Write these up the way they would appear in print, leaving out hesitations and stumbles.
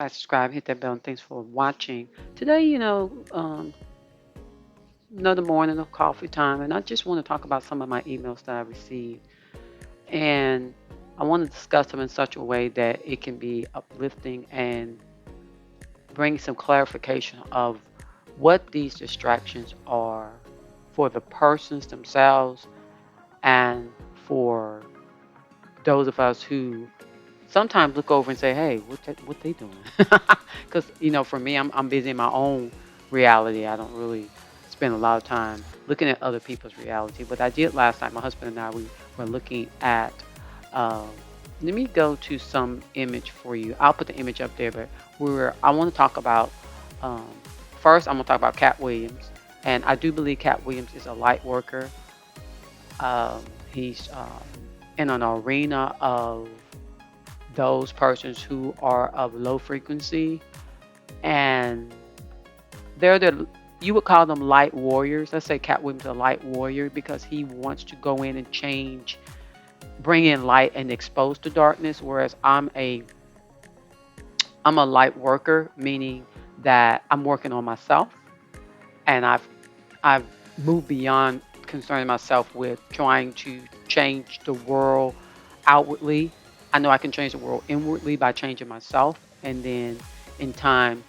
Like, subscribe, hit that bell, and thanks for watching. Today, another morning of coffee time, and I just want to talk about some of my emails that I received. And I want to discuss them in such a way that it can be uplifting and bring some clarification of what these distractions are for the persons themselves and for those of us who sometimes look over and say, "Hey, what they doing?" Because for me, I'm busy in my own reality. I don't really spend a lot of time looking at other people's reality. But I did last night. My husband and I we were looking at. Um, Let me go to some image for you. I'll put the image up there, but I want to talk about. Um, First, I'm gonna talk about Cat Williams, and I do believe Cat Williams is a light worker. He's in an arena of those persons who are of low frequency, and they're the you would call them light warriors. Let's say Cat Williams is a light warrior because he wants to go in and change, bring in light and expose the darkness. Whereas I'm a light worker, meaning that I'm working on myself, and I've moved beyond concerning myself with trying to change the world outwardly. I know I can change the world inwardly by changing myself, and then in time,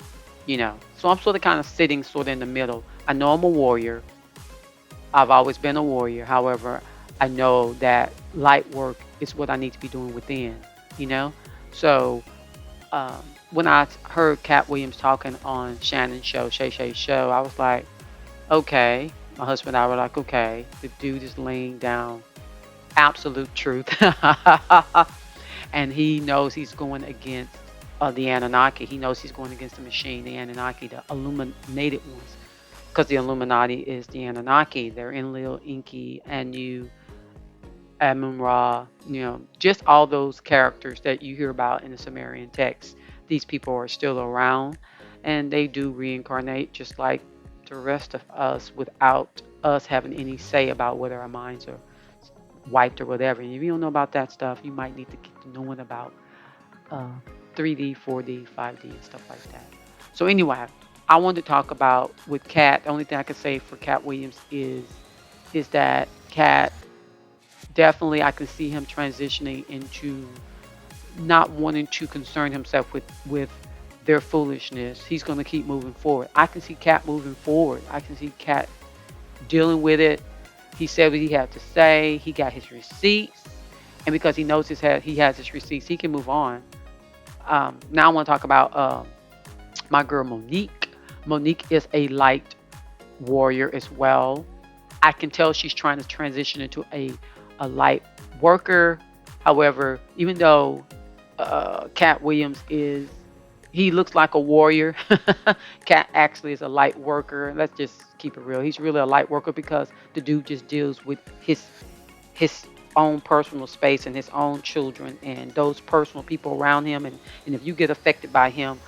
So I'm sort of kind of sitting sort of in the middle. I know I'm a warrior. I've always been a warrior. However, I know that light work is what I need to be doing within, you know? So um, when I heard Cat Williams talking on Shannon's show, Shay Shay's show, I was like, okay. My husband and I were like, okay, the dude is laying down absolute truth. And he knows he's going against the Anunnaki. He knows he's going against the machine, the Anunnaki, the illuminated ones. Because the Illuminati is the Anunnaki. They're Enlil, Enki, Anu, Amun Ra, just all those characters that you hear about in the Sumerian text. These people are still around and they do reincarnate just like the rest of us without us having any say about whether our minds are wiped or whatever. And if you don't know about that stuff, you might need to get to knowing about uh, 3D, 4D, 5D, and stuff like that. So anyway, I wanted to talk about with Cat. The only thing I can say for Cat Williams is that Cat definitely I can see him transitioning into not wanting to concern himself with their foolishness. He's going to keep moving forward. I can see Cat moving forward. I can see Cat dealing with it. He said what he had to say. He got his receipts, and because he knows he has his receipts, he can move on. Now I want to talk about my girl Monique. Monique is a light warrior as well. I can tell she's trying to transition into a light worker. However, even though Cat Williams he looks like a warrior. Cat actually is a light worker. Let's just keep it real. He's really a light worker because the dude just deals with his own personal space and his own children and those personal people around him. And if you get affected by him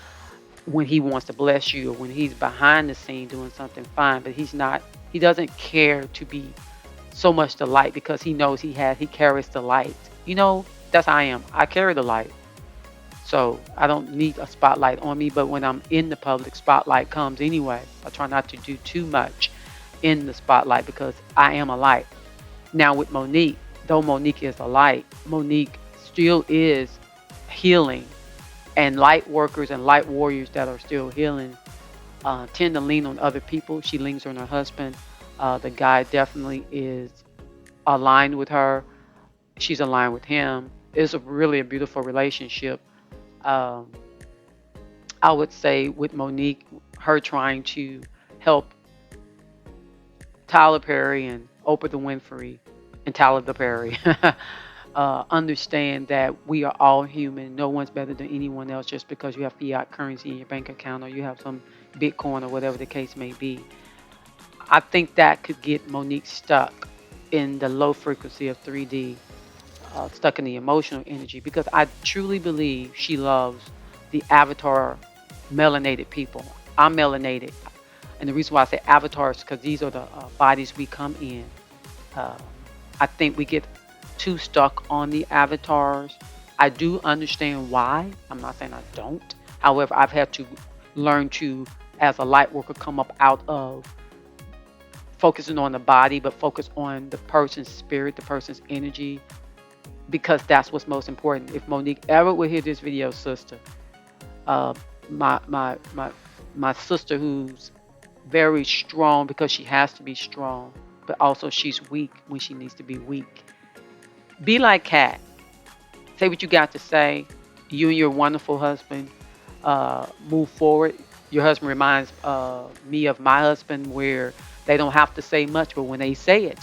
when he wants to bless you or when he's behind the scene doing something, fine. But he doesn't care to be so much the light because he knows he carries the light. That's how I am. I carry the light. So I don't need a spotlight on me, but when I'm in the public, spotlight comes anyway. I try not to do too much in the spotlight because I am a light. Now with Monique, though Monique is a light, Monique still is healing. And light workers and light warriors that are still healing tend to lean on other people. She leans on her husband. The guy definitely is aligned with her. She's aligned with him. It's really a beautiful relationship. Um, I would say with Monique, her trying to help Tyler Perry and Oprah the Winfrey and Tyler the Perry understand that we are all human. No one's better than anyone else just because you have fiat currency in your bank account or you have some Bitcoin or whatever the case may be. I think that could get Monique stuck in the low frequency of 3D, stuck in the emotional energy because I truly believe she loves the avatar melanated people. I'm melanated. And the reason why I say avatars is because these are the bodies we come in. Uh, I think we get too stuck on the avatars. I do understand why. I'm not saying I don't, However, I've had to learn to, as a light worker, come up out of focusing on the body, but focus on the person's spirit, the person's energy, because that's what's most important. If Monique ever would hear this video, sister, uh, my my my my sister who's very strong because she has to be strong, but also she's weak when she needs to be weak. Be like Katt. Say what you got to say. You and your wonderful husband move forward. Your husband reminds me of my husband, where they don't have to say much, but when they say it,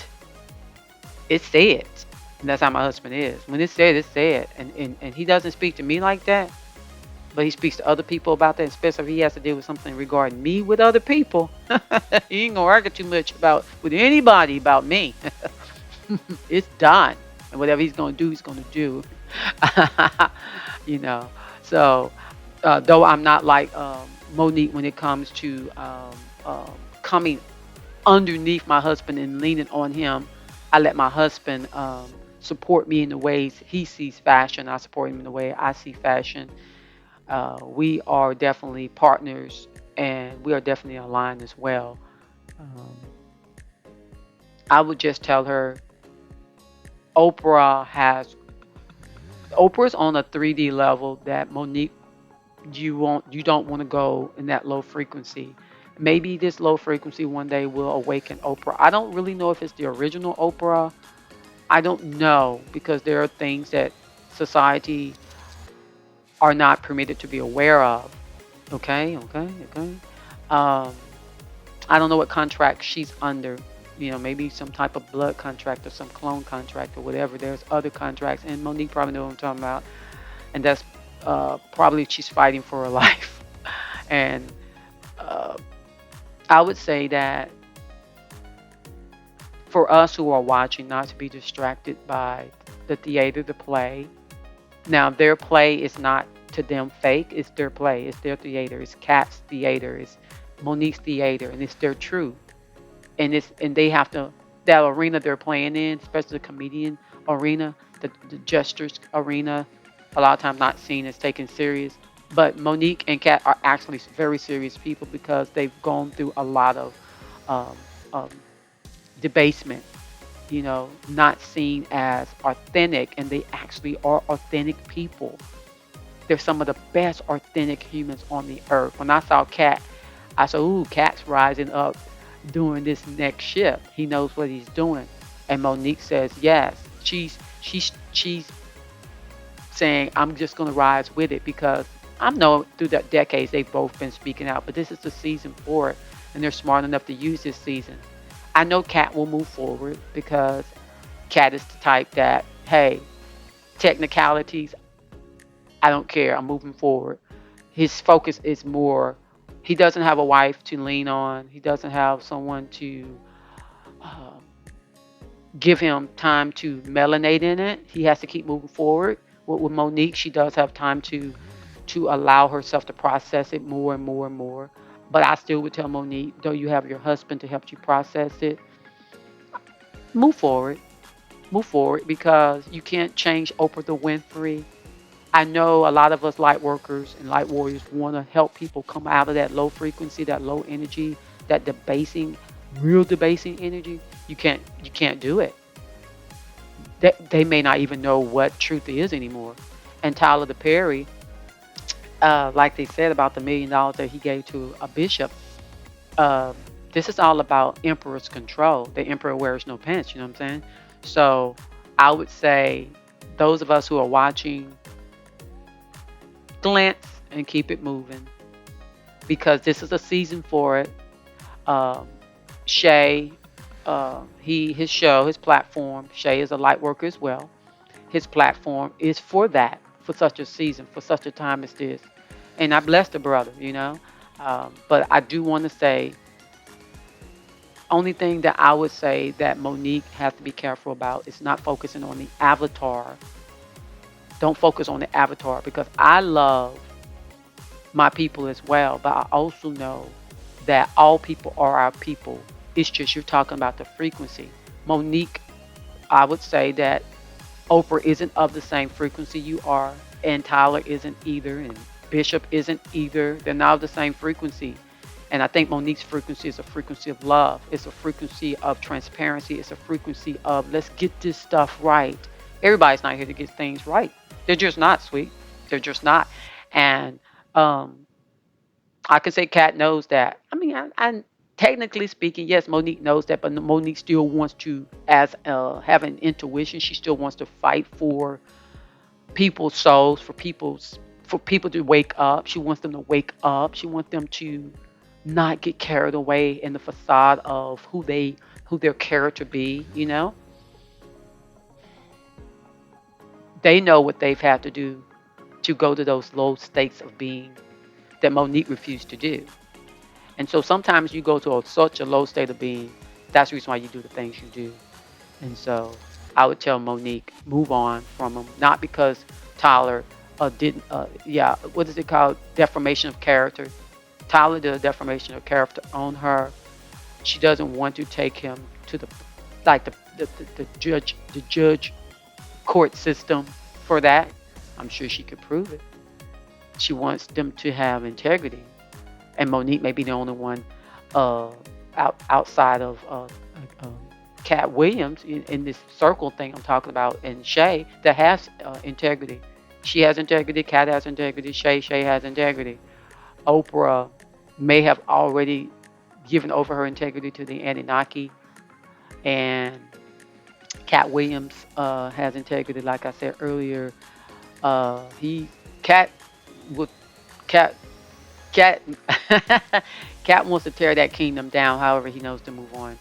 it's said. And that's how my husband is. When it's said, it's said. And he doesn't speak to me like that, but he speaks to other people about that, especially if he has to deal with something regarding me with other people. He ain't gonna argue too much about with anybody about me. It's done. And whatever he's gonna do, he's gonna do. you know. So though I'm not like Monique when it comes to coming underneath my husband and leaning on him, I let my husband support me in the ways he sees fashion. I support him in the way I see fashion. We are definitely partners, and we are definitely aligned as well. Um, I would just tell her Oprah has Oprah's on a 3D level that Monique, you don't want to go in that low frequency. Maybe this low frequency one day will awaken Oprah. I don't really know if it's the original Oprah. I don't know, because there are things that society are not permitted to be aware of. Okay, okay, okay. Um, I don't know what contract she's under. Maybe some type of blood contract or some clone contract or whatever. There's other contracts, and Monique probably knows what I'm talking about. And that's probably she's fighting for her life. And uh, I would say that for us who are watching, not to be distracted by the theater, the play. Now, their play is not to them fake. It's their play. It's their theater. It's Katt's theater. It's Monique's theater, and it's their truth. And they have to, that arena they're playing in, especially the comedian arena, the gestures arena, a lot of times not seen as taken serious. But Monique and Katt are actually very serious people because they've gone through a lot of um, um, debasement, not seen as authentic, and they actually are authentic people. They're some of the best authentic humans on the earth. When I saw Katt, I said, "Ooh, Katt's rising up during this next shift. He knows what he's doing." And Monique says, "Yes, she's saying I'm just going to rise with it because I know through the decades they've both been speaking out, but this is the season for it, and they're smart enough to use this season." I know Katt will move forward because Katt is the type that, hey, technicalities, I don't care. I'm moving forward. His focus is more, he doesn't have a wife to lean on. He doesn't have someone to um, give him time to melanate in it. He has to keep moving forward. With Monique, she does have time to allow herself to process it more and more and more. But I still would tell Monique, though you have your husband to help you process it, move forward. Move forward, because you can't change Oprah the Winfrey. I know a lot of us light workers and light warriors want to help people come out of that low frequency, that low energy, that debasing, real debasing energy. You can't do it. They may not even know what truth is anymore. And Tyler the Perry, like they said about the $1 million that he gave to a bishop, uh, this is all about emperor's control. The emperor wears no pants, you know what I'm saying? So I would say those of us who are watching, glance and keep it moving, because this is a season for it. Um, Shay, his show, his platform. Shay is a light worker as well. His platform is for that, for such a season, for such a time as this. And I bless the brother. But I do want to say, only thing that I would say that Monique has to be careful about is not focusing on the avatar. Don't focus on the avatar, because I love my people as well, but I also know that all people are our people. It's just you're talking about the frequency. Monique, I would say that Oprah isn't of the same frequency you are, and Tyler isn't either, and Bishop isn't either. They're not of the same frequency. And I think Monique's frequency is a frequency of love. It's a frequency of transparency. It's a frequency of let's get this stuff right. Everybody's not here to get things right. They're just not, sweet. They're just not. And um, I can say Kat knows that. I mean, I technically speaking, yes, Monique knows that, but Monique still wants to, as have an intuition. She still wants to fight for people's souls, for people to wake up. She wants them to wake up. She wants them to not get carried away in the facade of who their character be. They know what they've had to do to go to those low states of being that Monique refused to do. And so sometimes you go to such a low state of being. That's the reason why you do the things you do. And so I would tell Monique, move on from him. Not because Tyler didn't, yeah, what is it called? Defamation of character. Tyler did a defamation of character on her. She doesn't want to take him to like the judge court system for that. I'm sure she could prove it. She wants them to have integrity. And Monique may be the only one uh, outside of Cat Williams in this circle thing I'm talking about, and Shay that has integrity. She has integrity. Cat has integrity. Shay has integrity. Oprah may have already given over her integrity to the Anunnaki, and Cat Williams has integrity. Like I said earlier, he Cat would Cat Cat Cat wants to tear that kingdom down. However, he knows to move on.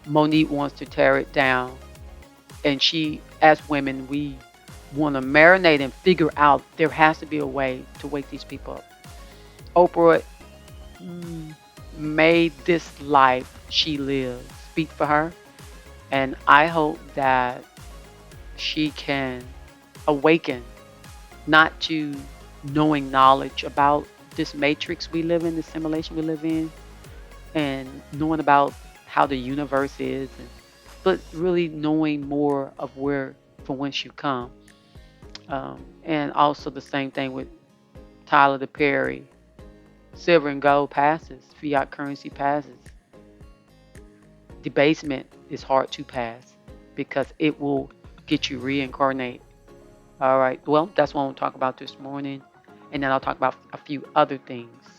Monique wants to tear it down, and she, as women, we want to marinate and figure out there has to be a way to wake these people up. Oprah made this life she lives speak for her, and I hope that she can awaken not to knowing knowledge about this matrix we live in, this simulation we live in, and knowing about how the universe is, but really knowing more of where from whence you come. And also the same thing with Tyler the Perry. Silver and gold passes, fiat currency passes. Debasement is hard to pass because it will get you reincarnate. All right. Well, that's what we'll talk about this morning. And then I'll talk about a few other things.